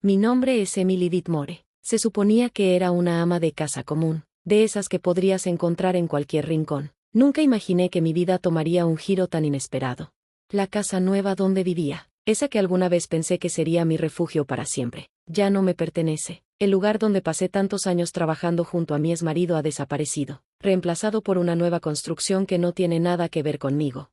Mi nombre es Emily Ditmore. Se suponía que era una ama de casa común, de esas que podrías encontrar en cualquier rincón. Nunca imaginé que mi vida tomaría un giro tan inesperado. La casa nueva donde vivía, esa que alguna vez pensé que sería mi refugio para siempre, ya no me pertenece. El lugar donde pasé tantos años trabajando junto a mi exmarido ha desaparecido, reemplazado por una nueva construcción que no tiene nada que ver conmigo.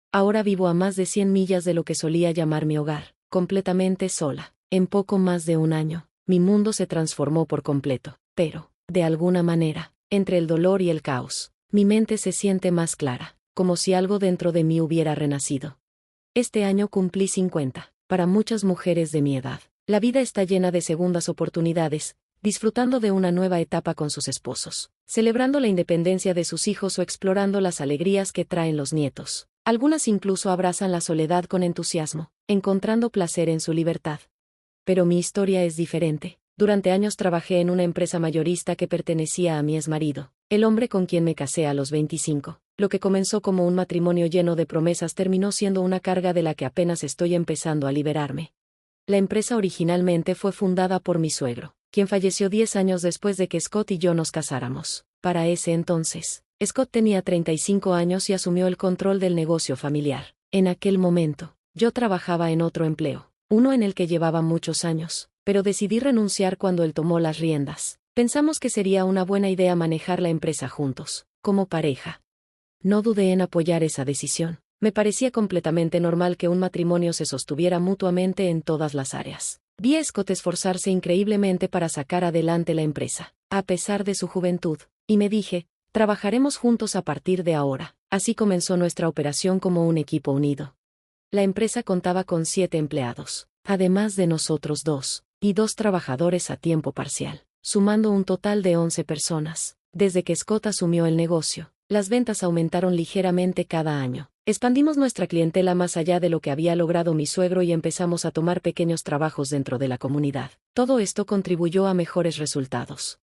Ahora vivo a más de 100 millas de lo que solía llamar mi hogar, completamente sola. En poco más de un año, mi mundo se transformó por completo, pero, de alguna manera, entre el dolor y el caos, mi mente se siente más clara, como si algo dentro de mí hubiera renacido. Este año cumplí 50. Para muchas mujeres de mi edad, la vida está llena de segundas oportunidades, disfrutando de una nueva etapa con sus esposos, celebrando la independencia de sus hijos o explorando las alegrías que traen los nietos. Algunas incluso abrazan la soledad con entusiasmo, encontrando placer en su libertad. Pero mi historia es diferente. Durante años trabajé en una empresa mayorista que pertenecía a mi exmarido, el hombre con quien me casé a los 25. Lo que comenzó como un matrimonio lleno de promesas terminó siendo una carga de la que apenas estoy empezando a liberarme. La empresa originalmente fue fundada por mi suegro, quien falleció 10 años después de que Scott y yo nos casáramos. Para ese entonces, Scott tenía 35 años y asumió el control del negocio familiar. En aquel momento, yo trabajaba en otro empleo, uno en el que llevaba muchos años, pero decidí renunciar cuando él tomó las riendas. Pensamos que sería una buena idea manejar la empresa juntos, como pareja. No dudé en apoyar esa decisión. Me parecía completamente normal que un matrimonio se sostuviera mutuamente en todas las áreas. Vi a Scott esforzarse increíblemente para sacar adelante la empresa, a pesar de su juventud, y me dije, trabajaremos juntos a partir de ahora. Así comenzó nuestra operación como un equipo unido. La empresa contaba con 7 empleados, además de nosotros 2, y 2 trabajadores a tiempo parcial, sumando un total de 11 personas. Desde que Scott asumió el negocio, las ventas aumentaron ligeramente cada año. Expandimos nuestra clientela más allá de lo que había logrado mi suegro y empezamos a tomar pequeños trabajos dentro de la comunidad. Todo esto contribuyó a mejores resultados.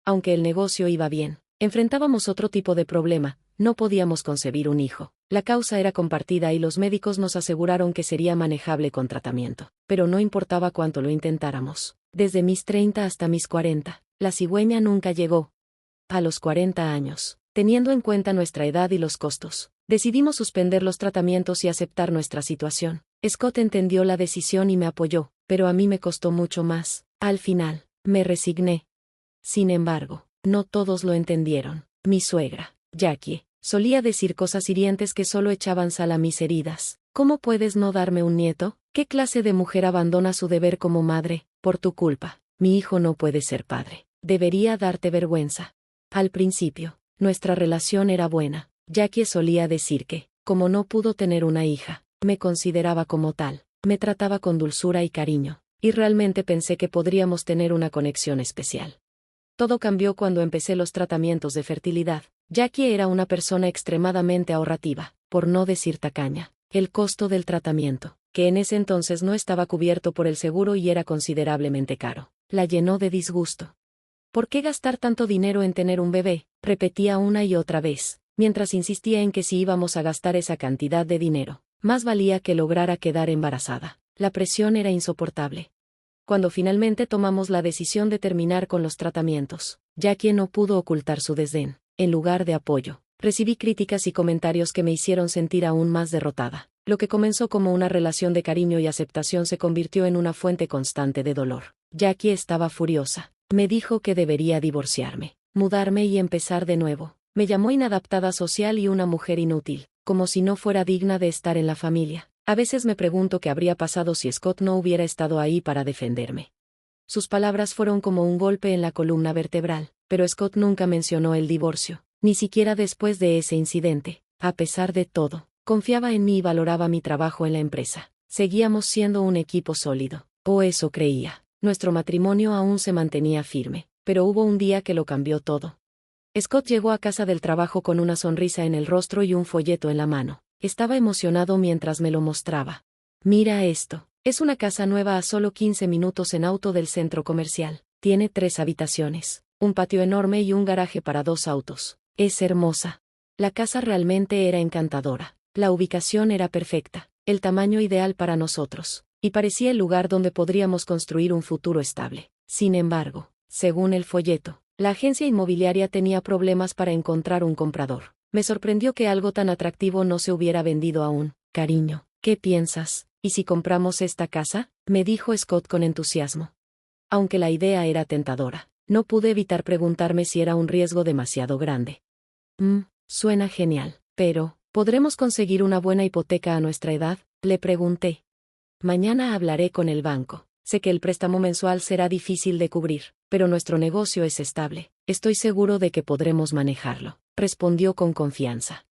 Aunque el negocio iba bien, enfrentábamos otro tipo de problema: no podíamos concebir un hijo. La causa era compartida y los médicos nos aseguraron que sería manejable con tratamiento, pero no importaba cuánto lo intentáramos. Desde mis 30 hasta mis 40, la cigüeña nunca llegó. A los 40 años, teniendo en cuenta nuestra edad y los costos, decidimos suspender los tratamientos y aceptar nuestra situación. Scott entendió la decisión y me apoyó, pero a mí me costó mucho más. Al final, me resigné. Sin embargo, no todos lo entendieron. Mi suegra, Jackie, solía decir cosas hirientes que solo echaban sal a mis heridas. ¿Cómo puedes no darme un nieto? ¿Qué clase de mujer abandona su deber como madre? Por tu culpa, mi hijo no puede ser padre. Debería darte vergüenza. Al principio, nuestra relación era buena. Jackie solía decir que, como no pudo tener una hija, me consideraba como tal, me trataba con dulzura y cariño, y realmente pensé que podríamos tener una conexión especial. Todo cambió cuando empecé los tratamientos de fertilidad. Jackie era una persona extremadamente ahorrativa, por no decir tacaña. El costo del tratamiento, que en ese entonces no estaba cubierto por el seguro y era considerablemente caro, la llenó de disgusto. ¿Por qué gastar tanto dinero en tener un bebé?, repetía una y otra vez, mientras insistía en que si íbamos a gastar esa cantidad de dinero, más valía que lograra quedar embarazada. La presión era insoportable. Cuando finalmente tomamos la decisión de terminar con los tratamientos, Jackie no pudo ocultar su desdén. En lugar de apoyo, recibí críticas y comentarios que me hicieron sentir aún más derrotada. Lo que comenzó como una relación de cariño y aceptación se convirtió en una fuente constante de dolor. Jackie estaba furiosa. Me dijo que debería divorciarme, mudarme y empezar de nuevo. Me llamó inadaptada social y una mujer inútil, como si no fuera digna de estar en la familia. A veces me pregunto qué habría pasado si Scott no hubiera estado ahí para defenderme. Sus palabras fueron como un golpe en la columna vertebral, pero Scott nunca mencionó el divorcio, ni siquiera después de ese incidente. A pesar de todo, confiaba en mí y valoraba mi trabajo en la empresa. Seguíamos siendo un equipo sólido, o eso creía. Nuestro matrimonio aún se mantenía firme, pero hubo un día que lo cambió todo. Scott llegó a casa del trabajo con una sonrisa en el rostro y un folleto en la mano. Estaba emocionado mientras me lo mostraba. Mira esto. Es una casa nueva a solo 15 minutos en auto del centro comercial. Tiene 3 habitaciones, un patio enorme y un garaje para 2 autos. Es hermosa. La casa realmente era encantadora. La ubicación era perfecta, el tamaño ideal para nosotros. y parecía el lugar donde podríamos construir un futuro estable. Sin embargo, según el folleto, la agencia inmobiliaria tenía problemas para encontrar un comprador. Me sorprendió que algo tan atractivo no se hubiera vendido aún. Cariño, ¿qué piensas? ¿Y si compramos esta casa?, me dijo Scott con entusiasmo. Aunque la idea era tentadora, no pude evitar preguntarme si era un riesgo demasiado grande. Suena genial, pero, ¿podremos conseguir una buena hipoteca a nuestra edad?, le pregunté. Mañana hablaré con el banco. Sé que el préstamo mensual será difícil de cubrir, pero nuestro negocio es estable. Estoy seguro de que podremos manejarlo, respondió con confianza.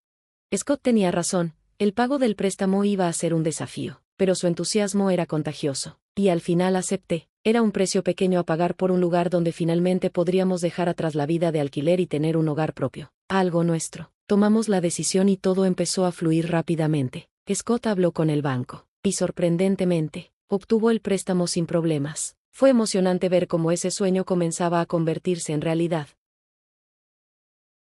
Scott tenía razón, el pago del préstamo iba a ser un desafío, pero su entusiasmo era contagioso, y al final acepté. Era un precio pequeño a pagar por un lugar donde finalmente podríamos dejar atrás la vida de alquiler y tener un hogar propio, algo nuestro. Tomamos la decisión y todo empezó a fluir rápidamente. Scott habló con el banco, y sorprendentemente, obtuvo el préstamo sin problemas. Fue emocionante ver cómo ese sueño comenzaba a convertirse en realidad.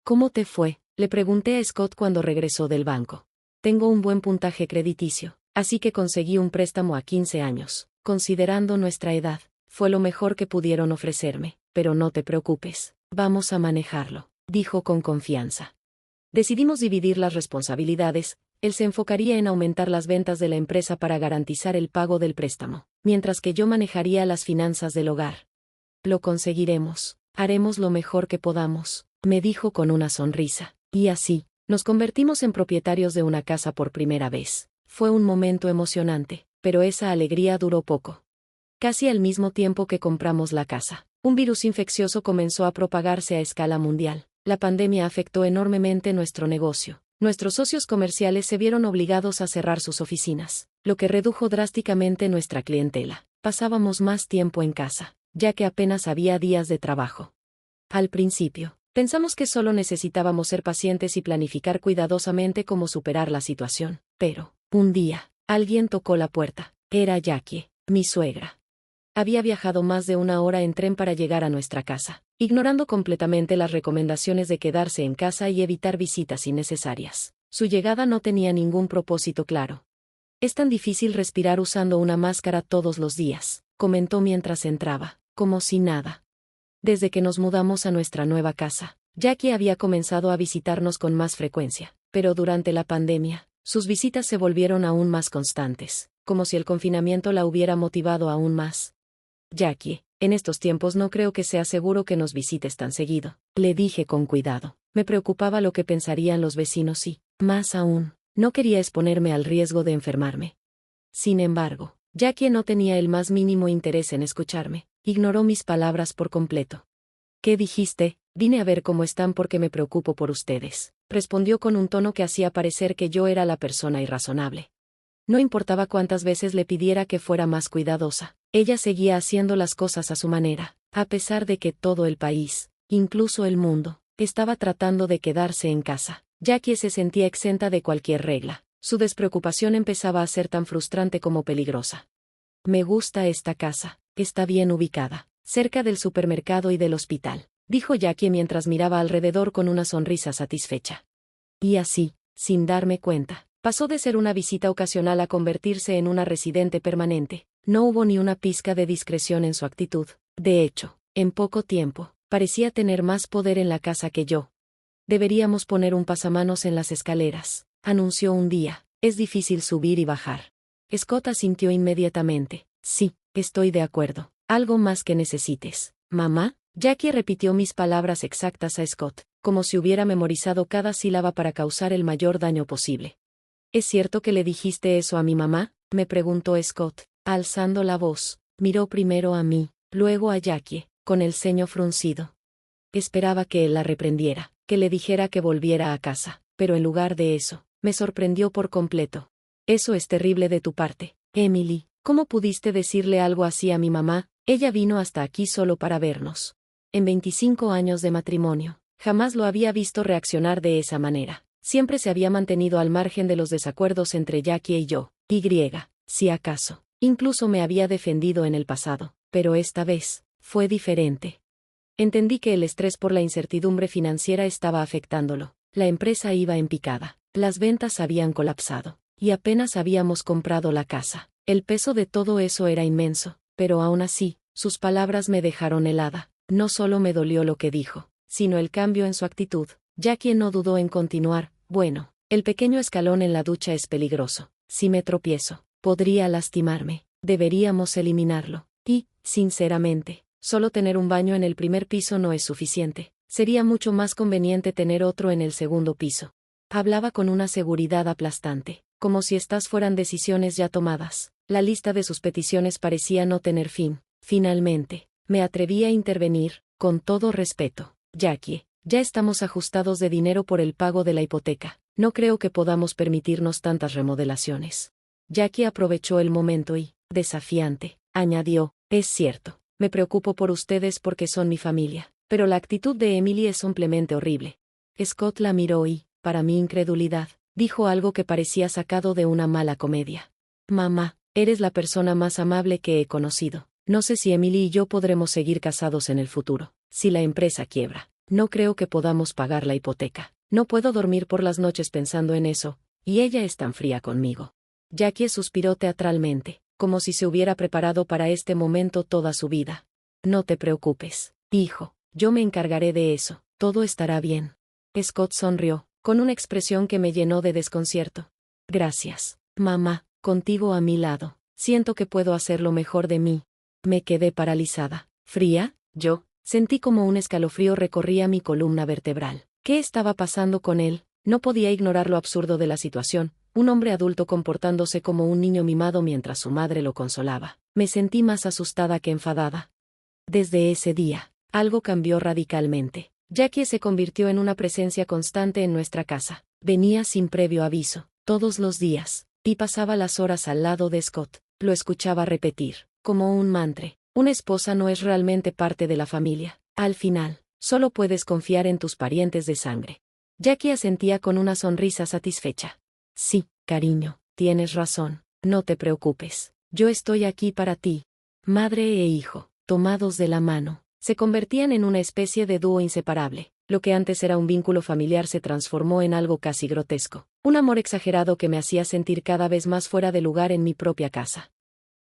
¿Cómo te fue?, le pregunté a Scott cuando regresó del banco. Tengo un buen puntaje crediticio, así que conseguí un préstamo a 15 años. Considerando nuestra edad, fue lo mejor que pudieron ofrecerme, pero no te preocupes, vamos a manejarlo, dijo con confianza. Decidimos dividir las responsabilidades. Él se enfocaría en aumentar las ventas de la empresa para garantizar el pago del préstamo, mientras que yo manejaría las finanzas del hogar. Lo conseguiremos, haremos lo mejor que podamos, me dijo con una sonrisa, y así, nos convertimos en propietarios de una casa por primera vez. Fue un momento emocionante, pero esa alegría duró poco. Casi al mismo tiempo que compramos la casa, un virus infeccioso comenzó a propagarse a escala mundial. La pandemia afectó enormemente nuestro negocio. Nuestros socios comerciales se vieron obligados a cerrar sus oficinas, lo que redujo drásticamente nuestra clientela. Pasábamos más tiempo en casa, ya que apenas había días de trabajo. Al principio, pensamos que solo necesitábamos ser pacientes y planificar cuidadosamente cómo superar la situación. Pero, un día, alguien tocó la puerta. Era Jackie, mi suegra. Había viajado más de una hora en tren para llegar a nuestra casa, ignorando completamente las recomendaciones de quedarse en casa y evitar visitas innecesarias. Su llegada no tenía ningún propósito claro. Es tan difícil respirar usando una máscara todos los días, comentó mientras entraba, como si nada. Desde que nos mudamos a nuestra nueva casa, Jackie había comenzado a visitarnos con más frecuencia, pero durante la pandemia, sus visitas se volvieron aún más constantes, como si el confinamiento la hubiera motivado aún más. Jackie, en estos tiempos no creo que sea seguro que nos visites tan seguido, le dije con cuidado. Me preocupaba lo que pensarían los vecinos y, más aún, no quería exponerme al riesgo de enfermarme. Sin embargo, Jackie no tenía el más mínimo interés en escucharme, ignoró mis palabras por completo. ¿Qué dijiste? Vine a ver cómo están porque me preocupo por ustedes, respondió con un tono que hacía parecer que yo era la persona irrazonable. No importaba cuántas veces le pidiera que fuera más cuidadosa, ella seguía haciendo las cosas a su manera, a pesar de que todo el país, incluso el mundo, estaba tratando de quedarse en casa. Jackie se sentía exenta de cualquier regla. Su despreocupación empezaba a ser tan frustrante como peligrosa. Me gusta esta casa, está bien ubicada, cerca del supermercado y del hospital, dijo Jackie mientras miraba alrededor con una sonrisa satisfecha. Y así, sin darme cuenta, pasó de ser una visita ocasional a convertirse en una residente permanente. No hubo ni una pizca de discreción en su actitud. De hecho, en poco tiempo, parecía tener más poder en la casa que yo. Deberíamos poner un pasamanos en las escaleras, anunció un día. Es difícil subir y bajar. Scott asintió inmediatamente. Sí, estoy de acuerdo. ¿Algo más que necesites, mamá? Jackie repitió mis palabras exactas a Scott, como si hubiera memorizado cada sílaba para causar el mayor daño posible. ¿Es cierto que le dijiste eso a mi mamá?, me preguntó Scott, alzando la voz. Miró primero a mí, luego a Jackie, con el ceño fruncido. Esperaba que él la reprendiera, que le dijera que volviera a casa, pero en lugar de eso, me sorprendió por completo. Eso es terrible de tu parte, Emily. ¿Cómo pudiste decirle algo así a mi mamá? Ella vino hasta aquí solo para vernos. En 25 años de matrimonio, jamás lo había visto reaccionar de esa manera. Siempre se había mantenido al margen de los desacuerdos entre Jackie y yo. Si acaso, incluso me había defendido en el pasado, pero esta vez, fue diferente. Entendí que el estrés por la incertidumbre financiera estaba afectándolo. La empresa iba en picada, las ventas habían colapsado, y apenas habíamos comprado la casa. El peso de todo eso era inmenso, pero aún así, sus palabras me dejaron helada. No solo me dolió lo que dijo, sino el cambio en su actitud. Jackie no dudó en continuar. Bueno, el pequeño escalón en la ducha es peligroso. Si me tropiezo, podría lastimarme. Deberíamos eliminarlo. Y, sinceramente, solo tener un baño en el primer piso no es suficiente. Sería mucho más conveniente tener otro en el segundo piso. Hablaba con una seguridad aplastante, como si estas fueran decisiones ya tomadas. La lista de sus peticiones parecía no tener fin. Finalmente, me atreví a intervenir, con todo respeto. Jackie, ya estamos ajustados de dinero por el pago de la hipoteca. No creo que podamos permitirnos tantas remodelaciones. Jackie aprovechó el momento y, desafiante, añadió, es cierto, me preocupo por ustedes porque son mi familia, pero la actitud de Emily es simplemente horrible. Scott la miró y, para mi incredulidad, dijo algo que parecía sacado de una mala comedia. Mamá, eres la persona más amable que he conocido. No sé si Emily y yo podremos seguir casados en el futuro. Si la empresa quiebra, no creo que podamos pagar la hipoteca. No puedo dormir por las noches pensando en eso, y ella es tan fría conmigo. Jackie suspiró teatralmente, como si se hubiera preparado para este momento toda su vida. No te preocupes, hijo, yo me encargaré de eso, todo estará bien. Scott sonrió, con una expresión que me llenó de desconcierto. Gracias, mamá, contigo a mi lado, siento que puedo hacer lo mejor de mí. Me quedé paralizada. ¿Fría? Yo. Sentí como un escalofrío recorría mi columna vertebral. ¿Qué estaba pasando con él? No podía ignorar lo absurdo de la situación, un hombre adulto comportándose como un niño mimado mientras su madre lo consolaba. Me sentí más asustada que enfadada. Desde ese día, algo cambió radicalmente. Jackie se convirtió en una presencia constante en nuestra casa. Venía sin previo aviso, todos los días, y pasaba las horas al lado de Scott. Lo escuchaba repetir, como un mantra. Una esposa no es realmente parte de la familia. Al final, solo puedes confiar en tus parientes de sangre. Jackie asentía con una sonrisa satisfecha. Sí, cariño, tienes razón. No te preocupes. Yo estoy aquí para ti. Madre e hijo, tomados de la mano, se convertían en una especie de dúo inseparable. Lo que antes era un vínculo familiar se transformó en algo casi grotesco. Un amor exagerado que me hacía sentir cada vez más fuera de lugar en mi propia casa.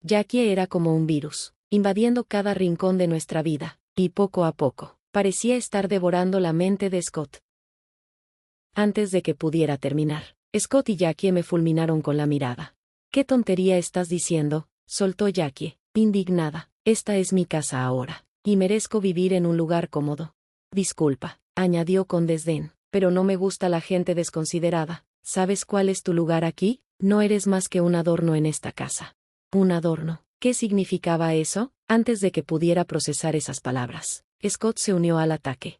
Jackie era como un virus, invadiendo cada rincón de nuestra vida, y poco a poco, parecía estar devorando la mente de Scott. Antes de que pudiera terminar, Scott y Jackie me fulminaron con la mirada. ¿Qué tontería estás diciendo?, soltó Jackie, indignada. Esta es mi casa ahora, y merezco vivir en un lugar cómodo. Disculpa, añadió con desdén, pero no me gusta la gente desconsiderada. ¿Sabes cuál es tu lugar aquí? No eres más que un adorno en esta casa. Un adorno. ¿Qué significaba eso? Antes de que pudiera procesar esas palabras, Scott se unió al ataque.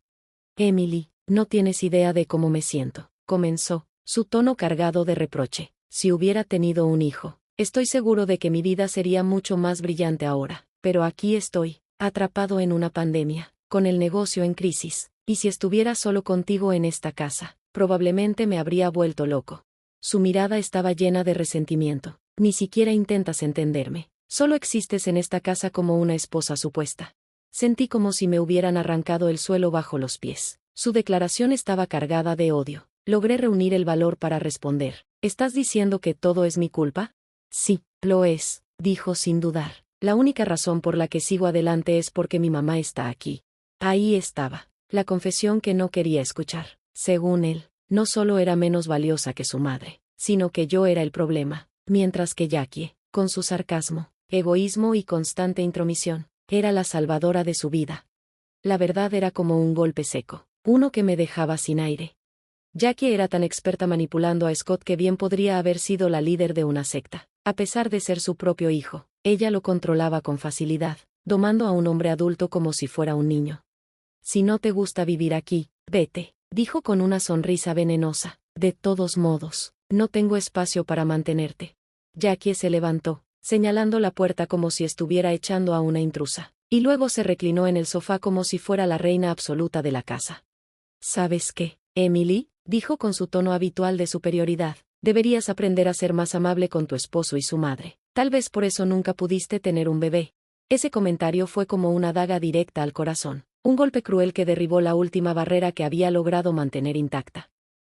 Emily, no tienes idea de cómo me siento, comenzó, su tono cargado de reproche. Si hubiera tenido un hijo, estoy seguro de que mi vida sería mucho más brillante ahora, pero aquí estoy, atrapado en una pandemia, con el negocio en crisis, y si estuviera solo contigo en esta casa, probablemente me habría vuelto loco. Su mirada estaba llena de resentimiento. Ni siquiera intentas entenderme. Solo existes en esta casa como una esposa supuesta. Sentí como si me hubieran arrancado el suelo bajo los pies. Su declaración estaba cargada de odio. Logré reunir el valor para responder. ¿Estás diciendo que todo es mi culpa? Sí, lo es, dijo sin dudar. La única razón por la que sigo adelante es porque mi mamá está aquí. Ahí estaba, la confesión que no quería escuchar. Según él, no solo era menos valiosa que su madre, sino que yo era el problema. Mientras que Jackie, con su sarcasmo, egoísmo y constante intromisión, era la salvadora de su vida. La verdad era como un golpe seco, uno que me dejaba sin aire. Jackie era tan experta manipulando a Scott que bien podría haber sido la líder de una secta. A pesar de ser su propio hijo, ella lo controlaba con facilidad, domando a un hombre adulto como si fuera un niño. Si no te gusta vivir aquí, vete, dijo con una sonrisa venenosa. De todos modos, no tengo espacio para mantenerte. Jackie se levantó, señalando la puerta como si estuviera echando a una intrusa, y luego se reclinó en el sofá como si fuera la reina absoluta de la casa. ¿Sabes qué, Emily?, dijo con su tono habitual de superioridad. Deberías aprender a ser más amable con tu esposo y su madre. Tal vez por eso nunca pudiste tener un bebé. Ese comentario fue como una daga directa al corazón, un golpe cruel que derribó la última barrera que había logrado mantener intacta.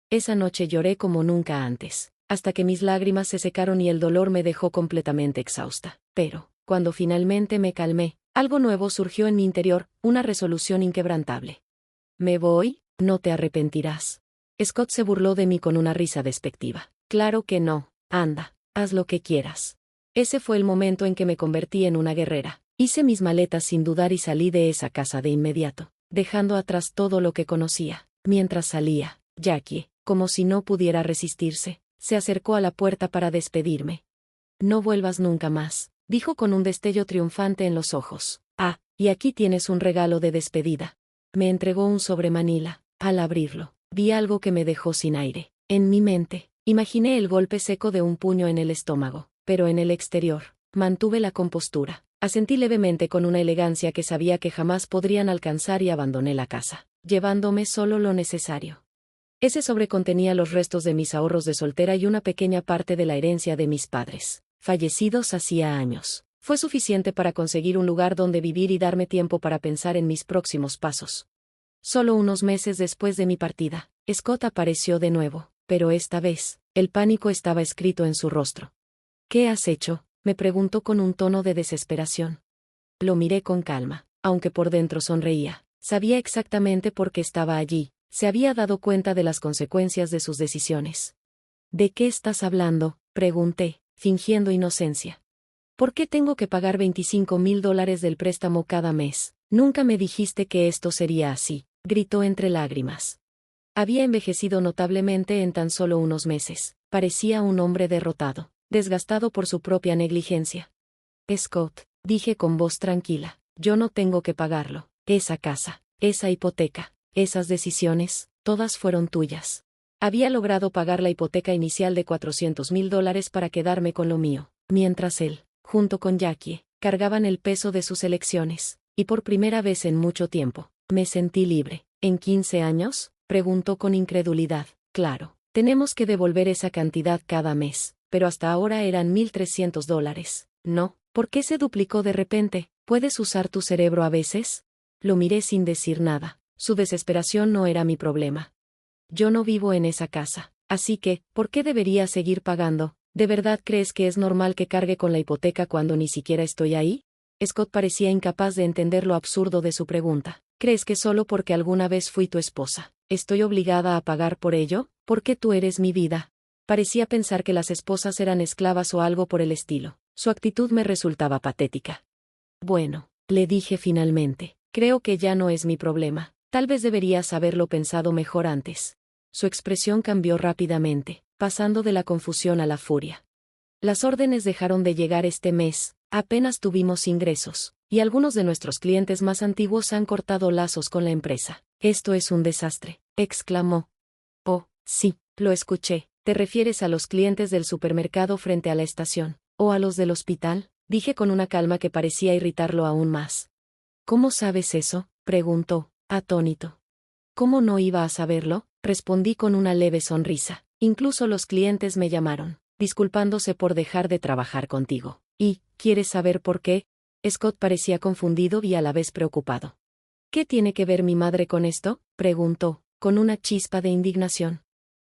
Esa noche lloré como nunca antes. hasta que mis lágrimas se secaron y el dolor me dejó completamente exhausta. Pero, cuando finalmente me calmé, algo nuevo surgió en mi interior, una resolución inquebrantable. «Me voy, no te arrepentirás». Scott se burló de mí con una risa despectiva. «Claro que no, anda, haz lo que quieras». Ese fue el momento en que me convertí en una guerrera. Hice mis maletas sin dudar y salí de esa casa de inmediato, dejando atrás todo lo que conocía. Mientras salía, Jackie, como si no pudiera resistirse, se acercó a la puerta para despedirme. «No vuelvas nunca más», dijo con un destello triunfante en los ojos. «Ah, y aquí tienes un regalo de despedida». Me entregó un sobre Manila. Al abrirlo, vi algo que me dejó sin aire. En mi mente, imaginé el golpe seco de un puño en el estómago, pero en el exterior, mantuve la compostura. Asentí levemente con una elegancia que sabía que jamás podrían alcanzar y abandoné la casa, llevándome solo lo necesario. Ese sobre contenía los restos de mis ahorros de soltera y una pequeña parte de la herencia de mis padres, fallecidos hacía años. Fue suficiente para conseguir un lugar donde vivir y darme tiempo para pensar en mis próximos pasos. Solo unos meses después de mi partida, Scott apareció de nuevo, pero esta vez, el pánico estaba escrito en su rostro. «¿Qué has hecho?», me preguntó con un tono de desesperación. Lo miré con calma, aunque por dentro sonreía. Sabía exactamente por qué estaba allí, se había dado cuenta de las consecuencias de sus decisiones. «¿De qué estás hablando?», pregunté, fingiendo inocencia. «¿Por qué tengo que pagar $25,000 del préstamo cada mes? Nunca me dijiste que esto sería así», gritó entre lágrimas. Había envejecido notablemente en tan solo unos meses. Parecía un hombre derrotado, desgastado por su propia negligencia. «Scott», dije con voz tranquila, «yo no tengo que pagarlo. Esa casa, esa hipoteca, esas decisiones, todas fueron tuyas». Había logrado pagar la hipoteca inicial de $400,000 para quedarme con lo mío, mientras él, junto con Jackie, cargaban el peso de sus elecciones, y por primera vez en mucho tiempo, me sentí libre. «¿En 15 años?», preguntó con incredulidad. «Claro, tenemos que devolver esa cantidad cada mes, pero hasta ahora eran $1,300, ¿no? ¿Por qué se duplicó de repente? ¿Puedes usar tu cerebro a veces?». Lo miré sin decir nada. Su desesperación no era mi problema. «Yo no vivo en esa casa, así que, ¿por qué debería seguir pagando? ¿De verdad crees que es normal que cargue con la hipoteca cuando ni siquiera estoy ahí?». Scott parecía incapaz de entender lo absurdo de su pregunta. «¿Crees que solo porque alguna vez fui tu esposa, estoy obligada a pagar por ello? Porque tú eres mi vida». Parecía pensar que las esposas eran esclavas o algo por el estilo. Su actitud me resultaba patética. «Bueno», le dije finalmente, «creo que ya no es mi problema. Tal vez deberías haberlo pensado mejor antes». Su expresión cambió rápidamente, pasando de la confusión a la furia. «Las órdenes dejaron de llegar este mes, apenas tuvimos ingresos, y algunos de nuestros clientes más antiguos han cortado lazos con la empresa. Esto es un desastre», exclamó. «Oh, sí, lo escuché. ¿Te refieres a los clientes del supermercado frente a la estación, o a los del hospital?», dije con una calma que parecía irritarlo aún más. «¿Cómo sabes eso?», preguntó, atónito. «¿Cómo no iba a saberlo?», respondí con una leve sonrisa. «Incluso los clientes me llamaron, disculpándose por dejar de trabajar contigo. ¿Y, quieres saber por qué?». Scott parecía confundido y a la vez preocupado. «¿Qué tiene que ver mi madre con esto?», preguntó, con una chispa de indignación.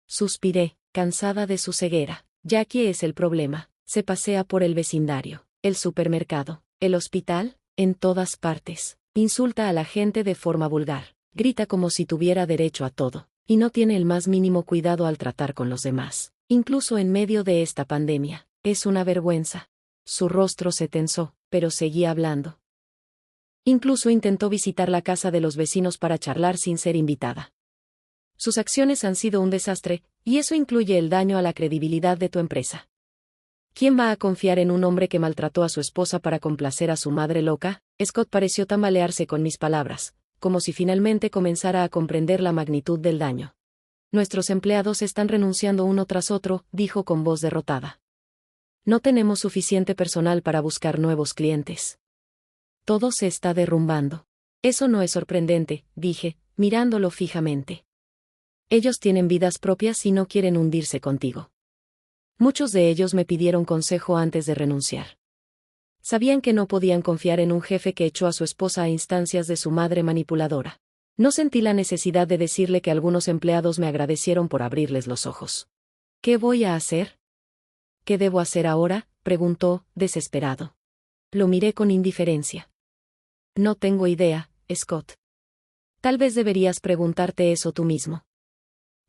Suspiré, cansada de su ceguera. «Jackie es el problema. Se pasea por el vecindario, el supermercado, el hospital, en todas partes. Insulta a la gente de forma vulgar. Grita como si tuviera derecho a todo. Y no tiene el más mínimo cuidado al tratar con los demás. Incluso en medio de esta pandemia. Es una vergüenza». Su rostro se tensó, pero seguía hablando. Incluso intentó visitar la casa de los vecinos para charlar sin ser invitada. «Sus acciones han sido un desastre, y eso incluye el daño a la credibilidad de tu empresa. ¿Quién va a confiar en un hombre que maltrató a su esposa para complacer a su madre loca?». Scott pareció tambalearse con mis palabras, como si finalmente comenzara a comprender la magnitud del daño. «Nuestros empleados están renunciando uno tras otro», dijo con voz derrotada. «No tenemos suficiente personal para buscar nuevos clientes. Todo se está derrumbando». «Eso no es sorprendente», dije, mirándolo fijamente. «Ellos tienen vidas propias y no quieren hundirse contigo. Muchos de ellos me pidieron consejo antes de renunciar. Sabían que no podían confiar en un jefe que echó a su esposa a instancias de su madre manipuladora. No sentí la necesidad de decirle que algunos empleados me agradecieron por abrirles los ojos. ¿Qué voy a hacer? ¿Qué debo hacer ahora?, preguntó, desesperado. Lo miré con indiferencia. No tengo idea, Scott. Tal vez deberías preguntarte eso tú mismo.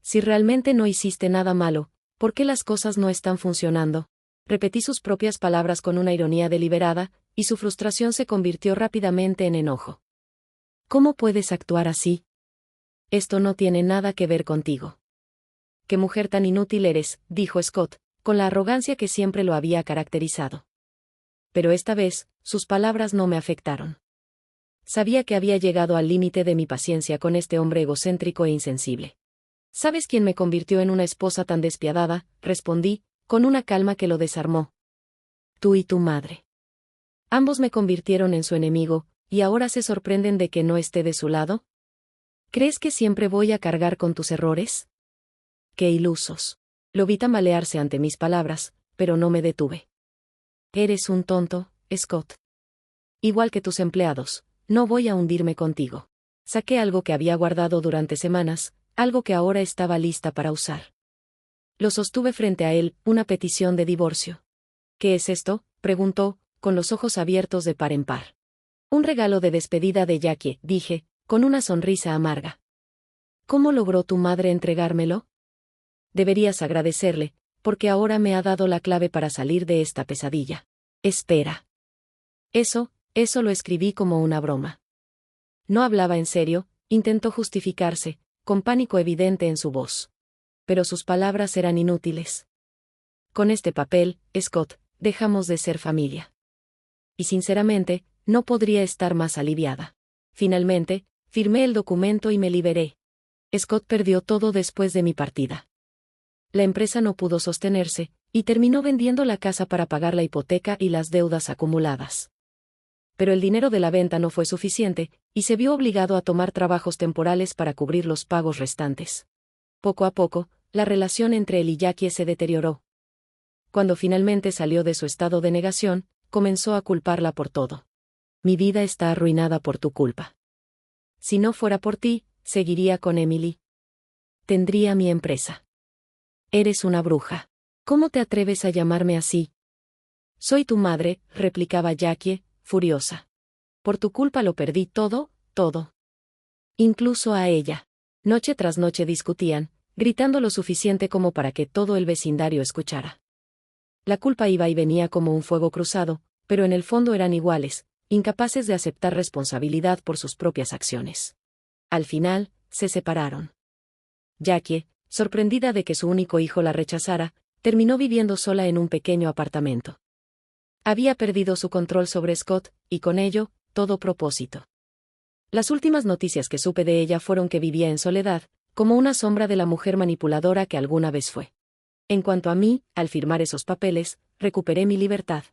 Si realmente no hiciste nada malo, ¿por qué las cosas no están funcionando? Repetí sus propias palabras con una ironía deliberada, y su frustración se convirtió rápidamente en enojo. ¿Cómo puedes actuar así? Esto no tiene nada que ver contigo. «Qué mujer tan inútil eres», dijo Scott, con la arrogancia que siempre lo había caracterizado. Pero esta vez, sus palabras no me afectaron. Sabía que había llegado al límite de mi paciencia con este hombre egocéntrico e insensible. «¿Sabes quién me convirtió en una esposa tan despiadada?», respondí, con una calma que lo desarmó. «Tú y tu madre. Ambos me convirtieron en su enemigo, y ahora se sorprenden de que no esté de su lado. ¿Crees que siempre voy a cargar con tus errores?». «Qué ilusos». Lo vi tambalearse ante mis palabras, pero no me detuve. «Eres un tonto, Scott. Igual que tus empleados, no voy a hundirme contigo». Saqué algo que había guardado durante semanas, algo que ahora estaba lista para usar. Lo sostuve frente a él, una petición de divorcio. «¿Qué es esto?», preguntó, con los ojos abiertos de par en par. «Un regalo de despedida de Jackie», dije, con una sonrisa amarga. «¿Cómo logró tu madre entregármelo?». «Deberías agradecerle, porque ahora me ha dado la clave para salir de esta pesadilla». «Espera. Eso lo escribí como una broma». No hablaba en serio, intentó justificarse, con pánico evidente en su voz. Pero sus palabras eran inútiles. «Con este papel, Scott, dejamos de ser familia». Y sinceramente, no podría estar más aliviada. Finalmente, firmé el documento y me liberé. Scott perdió todo después de mi partida. La empresa no pudo sostenerse, y terminó vendiendo la casa para pagar la hipoteca y las deudas acumuladas. Pero el dinero de la venta no fue suficiente, y se vio obligado a tomar trabajos temporales para cubrir los pagos restantes. Poco a poco, la relación entre él y Jackie se deterioró. Cuando finalmente salió de su estado de negación, comenzó a culparla por todo. «Mi vida está arruinada por tu culpa. Si no fuera por ti, seguiría con Emily. Tendría mi empresa. Eres una bruja. ¿Cómo te atreves a llamarme así?». «Soy tu madre», replicaba Jackie, furiosa. «Por tu culpa lo perdí todo, todo. Incluso a ella». Noche tras noche discutían, gritando lo suficiente como para que todo el vecindario escuchara. La culpa iba y venía como un fuego cruzado, pero en el fondo eran iguales, incapaces de aceptar responsabilidad por sus propias acciones. Al final, se separaron. Jackie, sorprendida de que su único hijo la rechazara, terminó viviendo sola en un pequeño apartamento. Había perdido su control sobre Scott, y con ello, todo propósito. Las últimas noticias que supe de ella fueron que vivía en soledad, como una sombra de la mujer manipuladora que alguna vez fue. En cuanto a mí, al firmar esos papeles, recuperé mi libertad.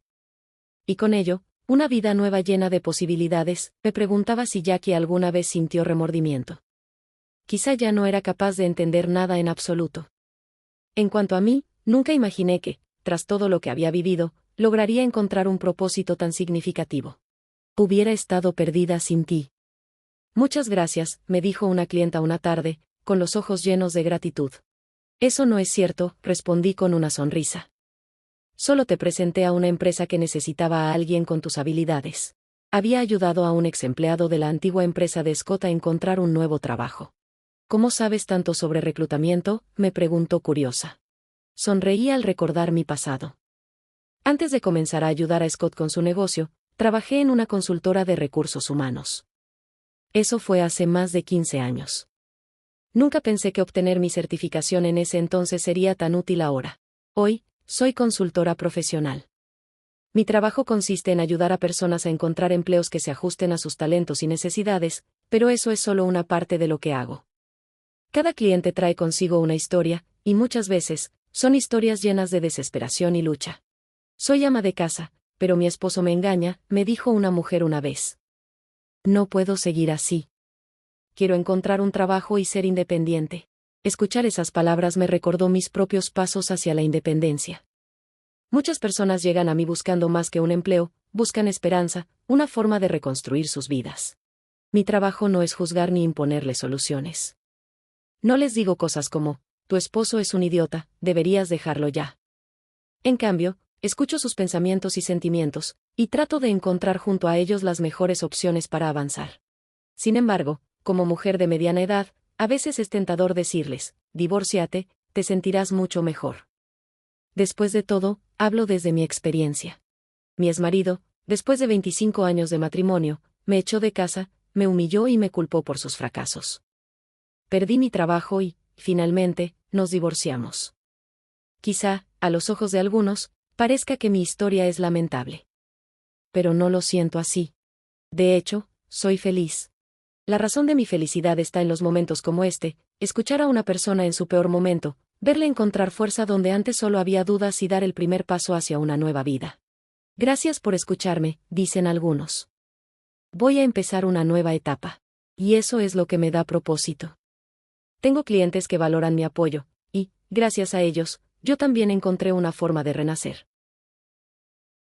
Y con ello, una vida nueva llena de posibilidades. Me preguntaba si Jackie alguna vez sintió remordimiento. Quizá ya no era capaz de entender nada en absoluto. En cuanto a mí, nunca imaginé que, tras todo lo que había vivido, lograría encontrar un propósito tan significativo. «Hubiera estado perdida sin ti». «Muchas gracias», me dijo una clienta una tarde, con los ojos llenos de gratitud. «Eso no es cierto», respondí con una sonrisa. «Solo te presenté a una empresa que necesitaba a alguien con tus habilidades». Había ayudado a un ex empleado de la antigua empresa de Scott a encontrar un nuevo trabajo. «¿Cómo sabes tanto sobre reclutamiento?», me preguntó curiosa. Sonreí al recordar mi pasado. Antes de comenzar a ayudar a Scott con su negocio, trabajé en una consultora de recursos humanos. Eso fue hace más de 15 años. Nunca pensé que obtener mi certificación en ese entonces sería tan útil ahora. Hoy, soy consultora profesional. Mi trabajo consiste en ayudar a personas a encontrar empleos que se ajusten a sus talentos y necesidades, pero eso es solo una parte de lo que hago. Cada cliente trae consigo una historia, y muchas veces, son historias llenas de desesperación y lucha. «Soy ama de casa, pero mi esposo me engaña», me dijo una mujer una vez. «No puedo seguir así. Quiero encontrar un trabajo y ser independiente». Escuchar esas palabras me recordó mis propios pasos hacia la independencia. Muchas personas llegan a mí buscando más que un empleo, buscan esperanza, una forma de reconstruir sus vidas. Mi trabajo no es juzgar ni imponerles soluciones. No les digo cosas como, tu esposo es un idiota, deberías dejarlo ya. En cambio, escucho sus pensamientos y sentimientos, y trato de encontrar junto a ellos las mejores opciones para avanzar. Sin embargo, como mujer de mediana edad, a veces es tentador decirles, divórciate, te sentirás mucho mejor. Después de todo, hablo desde mi experiencia. Mi exmarido, después de 25 años de matrimonio, me echó de casa, me humilló y me culpó por sus fracasos. Perdí mi trabajo y, finalmente, nos divorciamos. Quizá, a los ojos de algunos, parezca que mi historia es lamentable. Pero no lo siento así. De hecho, soy feliz. La razón de mi felicidad está en los momentos como este, escuchar a una persona en su peor momento, verle encontrar fuerza donde antes solo había dudas y dar el primer paso hacia una nueva vida. Gracias por escucharme, dicen algunos. Voy a empezar una nueva etapa. Y eso es lo que me da propósito. Tengo clientes que valoran mi apoyo, y, gracias a ellos, yo también encontré una forma de renacer.